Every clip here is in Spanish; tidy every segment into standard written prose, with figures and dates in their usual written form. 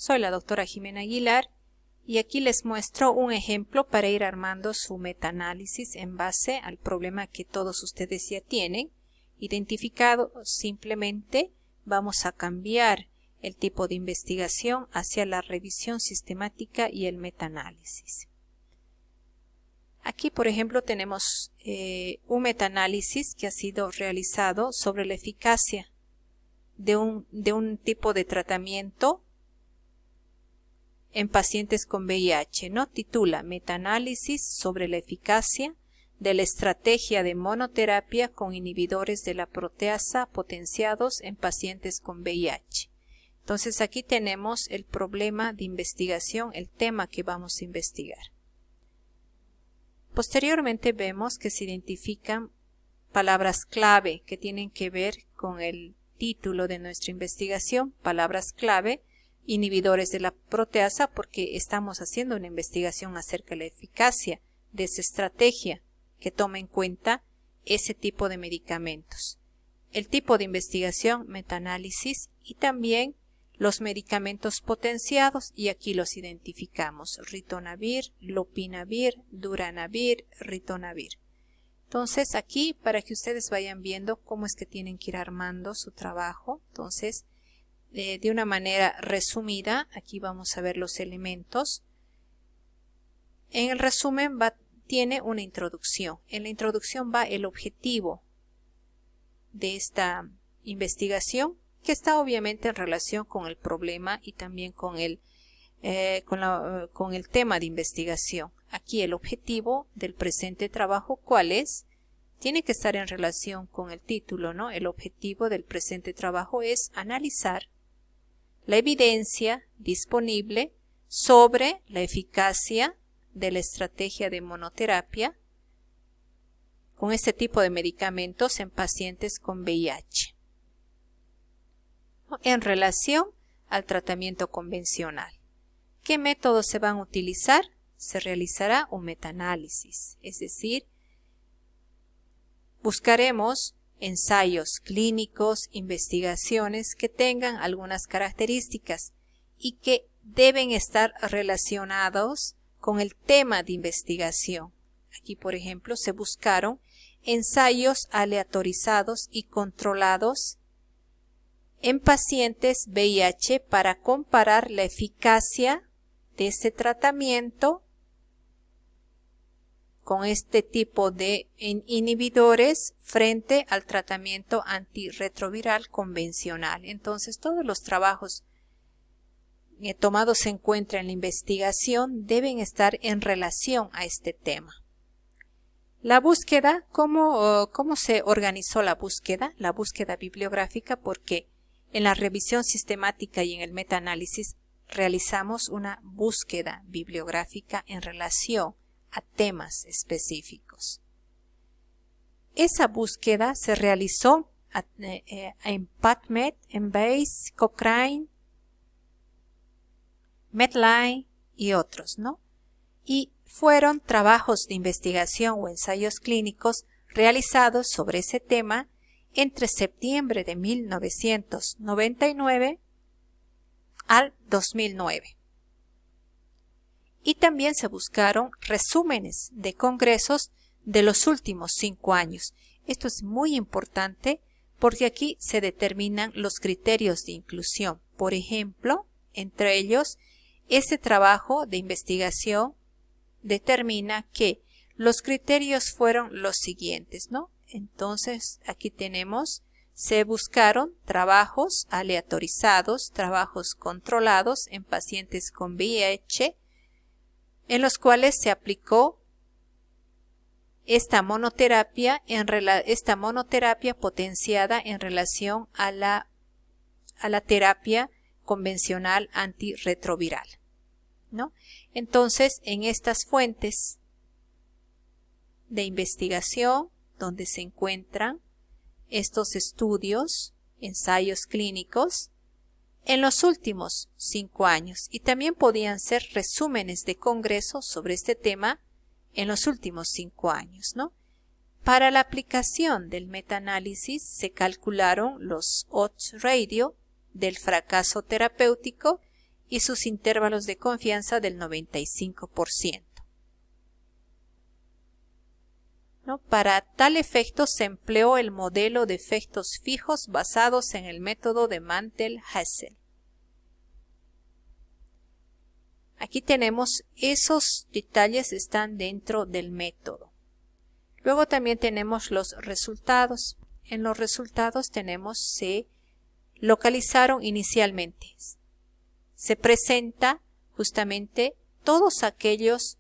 Soy la doctora Jimena Aguilar y aquí les muestro un ejemplo para ir armando su metaanálisis en base al problema que todos ustedes ya tienen identificado. Simplemente vamos a cambiar el tipo de investigación hacia la revisión sistemática y el metaanálisis. Aquí, por ejemplo, tenemos un metaanálisis que ha sido realizado sobre la eficacia de un tipo de tratamiento en pacientes con VIH, ¿no? Titula Metaanálisis sobre la eficacia de la estrategia de monoterapia con inhibidores de la proteasa potenciados en pacientes con VIH. Entonces aquí tenemos el problema de investigación, el tema que vamos a investigar. Posteriormente vemos que se identifican palabras clave que tienen que ver con el título de nuestra investigación, palabras clave, inhibidores de la proteasa, porque estamos haciendo una investigación acerca de la eficacia de esa estrategia que toma en cuenta ese tipo de medicamentos. El tipo de investigación, metaanálisis, y también los medicamentos potenciados, y aquí los identificamos: ritonavir, lopinavir, duranavir, ritonavir. Entonces aquí, para que ustedes vayan viendo cómo es que tienen que ir armando su trabajo, entonces de una manera resumida, aquí vamos a ver los elementos. En el resumen tiene una introducción. En la introducción va el objetivo de esta investigación, que está obviamente en relación con el problema y también con el tema de investigación. Aquí el objetivo del presente trabajo, ¿cuál es? Tiene que estar en relación con el título, ¿no? El objetivo del presente trabajo es analizar la evidencia disponible sobre la eficacia de la estrategia de monoterapia con este tipo de medicamentos en pacientes con VIH en relación al tratamiento convencional. ¿Qué métodos se van a utilizar? Se realizará un metaanálisis, es decir, buscaremos ensayos clínicos, investigaciones que tengan algunas características y que deben estar relacionados con el tema de investigación. Aquí, por ejemplo, se buscaron ensayos aleatorizados y controlados en pacientes VIH para comparar la eficacia de este tratamiento con este tipo de inhibidores frente al tratamiento antirretroviral convencional. Entonces, todos los trabajos tomados en cuenta en la investigación deben estar en relación a este tema. La búsqueda, ¿cómo se organizó la búsqueda? La búsqueda bibliográfica, porque en la revisión sistemática y en el metaanálisis realizamos una búsqueda bibliográfica en relación a temas específicos. Esa búsqueda se realizó en PubMed, Embase, Cochrane, Medline y otros, ¿no? Y fueron trabajos de investigación o ensayos clínicos realizados sobre ese tema entre septiembre de 1999 al 2009. Y también se buscaron resúmenes de congresos de los últimos 5 años. Esto es muy importante porque aquí se determinan los criterios de inclusión. Por ejemplo, entre ellos, ese trabajo de investigación determina que los criterios fueron los siguientes, ¿no? Entonces, aquí tenemos, se buscaron trabajos aleatorizados, trabajos controlados en pacientes con VIH, en los cuales se aplicó esta monoterapia potenciada en relación a la terapia convencional antirretroviral, ¿no? Entonces, en estas fuentes de investigación donde se encuentran estos estudios, ensayos clínicos, en los últimos 5 años, y también podían ser resúmenes de congresos sobre este tema en los últimos 5 años, ¿no? Para la aplicación del metaanálisis se calcularon los odds ratio del fracaso terapéutico y sus intervalos de confianza del 95%. ¿No? Para tal efecto se empleó el modelo de efectos fijos basados en el método de Mantel-Hassel. Aquí tenemos esos detalles, están dentro del método. Luego también tenemos los resultados. En los resultados se localizaron inicialmente. Se presenta justamente todos aquellos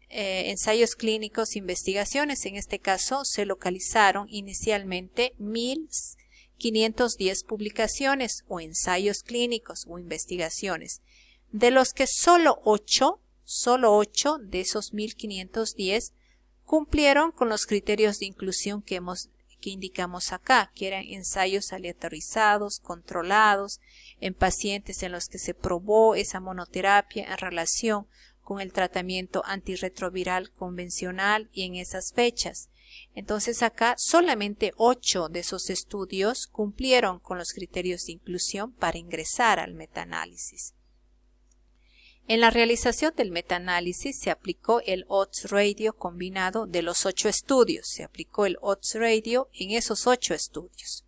ensayos clínicos, investigaciones. En este caso se localizaron inicialmente 1510 publicaciones o ensayos clínicos o investigaciones, de los que solo 8 de esos 1510 cumplieron con los criterios de inclusión que indicamos acá, que eran ensayos aleatorizados, controlados, en pacientes en los que se probó esa monoterapia en relación con el tratamiento antirretroviral convencional y en esas fechas. Entonces acá solamente 8 de esos estudios cumplieron con los criterios de inclusión para ingresar al metaanálisis. En la realización del metaanálisis se aplicó el odds ratio combinado de los 8 estudios. Se aplicó el odds ratio en esos 8 estudios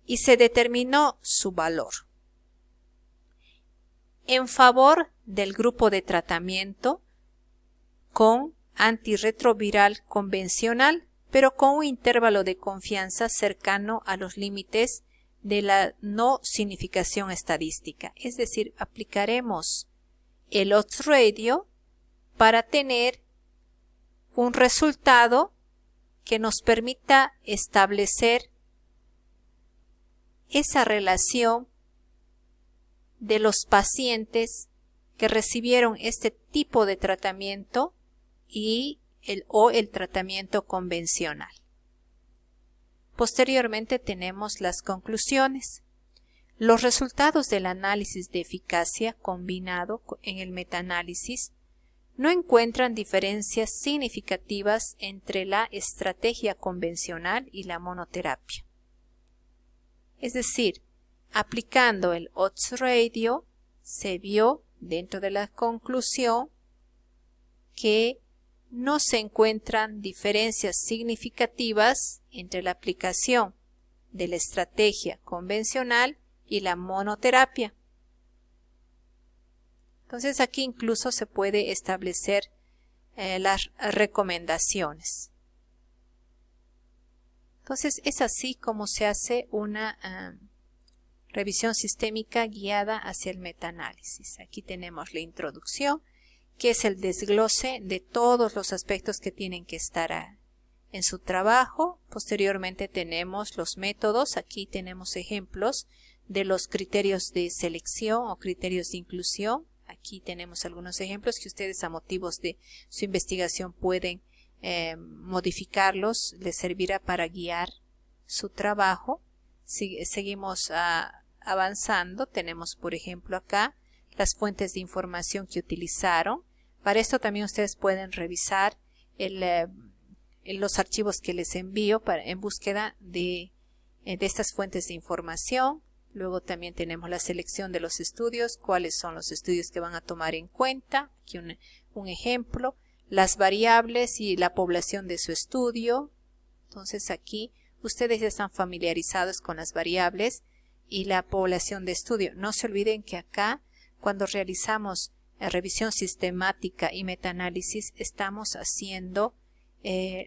y se determinó su valor en favor del grupo de tratamiento con antirretroviral convencional, pero con un intervalo de confianza cercano a los límites de la no significación estadística. Es decir, aplicaremos el odds ratio para tener un resultado que nos permita establecer esa relación de los pacientes que recibieron este tipo de tratamiento y el tratamiento convencional. Posteriormente tenemos las conclusiones. Los resultados del análisis de eficacia combinado en el metaanálisis no encuentran diferencias significativas entre la estrategia convencional y la monoterapia. Es decir, aplicando el odds ratio, se vio dentro de la conclusión que no se encuentran diferencias significativas entre la aplicación de la estrategia convencional y la monoterapia. Entonces aquí incluso se puede establecer las recomendaciones. Entonces es así como se hace una revisión sistémica guiada hacia el metaanálisis. Aquí tenemos la introducción, que es el desglose de todos los aspectos que tienen que estar en su trabajo. Posteriormente tenemos los métodos. Aquí tenemos ejemplos de los criterios de selección o criterios de inclusión. Aquí tenemos algunos ejemplos que ustedes a motivos de su investigación pueden modificarlos. Les servirá para guiar su trabajo. Seguimos avanzando. Tenemos, por ejemplo, acá las fuentes de información que utilizaron. Para esto también ustedes pueden revisar los archivos que les envío en búsqueda de estas fuentes de información. Luego también tenemos la selección de los estudios, cuáles son los estudios que van a tomar en cuenta. Aquí un ejemplo, las variables y la población de su estudio. Entonces aquí ustedes ya están familiarizados con las variables y la población de estudio. No se olviden que acá, cuando realizamos revisión sistemática y metaanálisis, estamos haciendo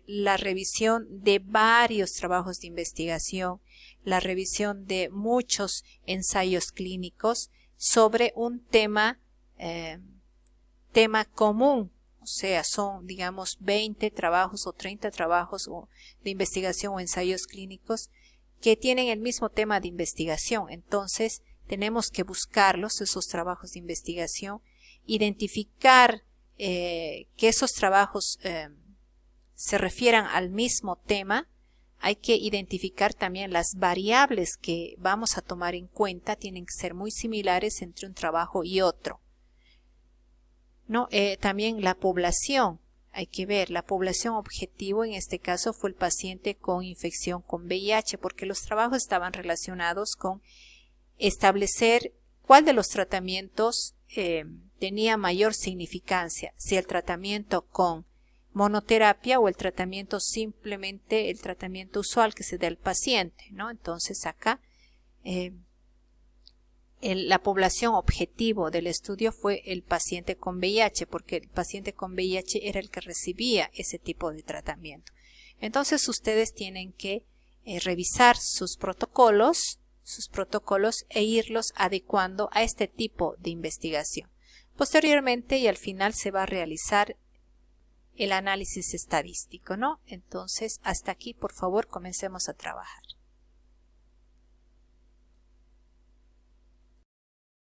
la revisión de varios trabajos de investigación, la revisión de muchos ensayos clínicos sobre un tema común. O sea, son, digamos, 20 trabajos o 30 trabajos de investigación o ensayos clínicos que tienen el mismo tema de investigación. Entonces, tenemos que buscarlos, esos trabajos de investigación, identificar que esos trabajos se refieran al mismo tema. Hay que identificar también las variables que vamos a tomar en cuenta, tienen que ser muy similares entre un trabajo y otro. También la población, hay que ver, la población objetivo en este caso fue el paciente con infección con VIH, porque los trabajos estaban relacionados con establecer cuál de los tratamientos tenía mayor significancia, si el tratamiento con monoterapia o el tratamiento simplemente el tratamiento usual que se da al paciente, ¿no? Entonces acá la población objetivo del estudio fue el paciente con VIH, porque el paciente con VIH era el que recibía ese tipo de tratamiento. Entonces ustedes tienen que revisar sus protocolos e irlos adecuando a este tipo de investigación. Posteriormente y al final se va a realizar el análisis estadístico, ¿no? Entonces, hasta aquí, por favor, comencemos a trabajar.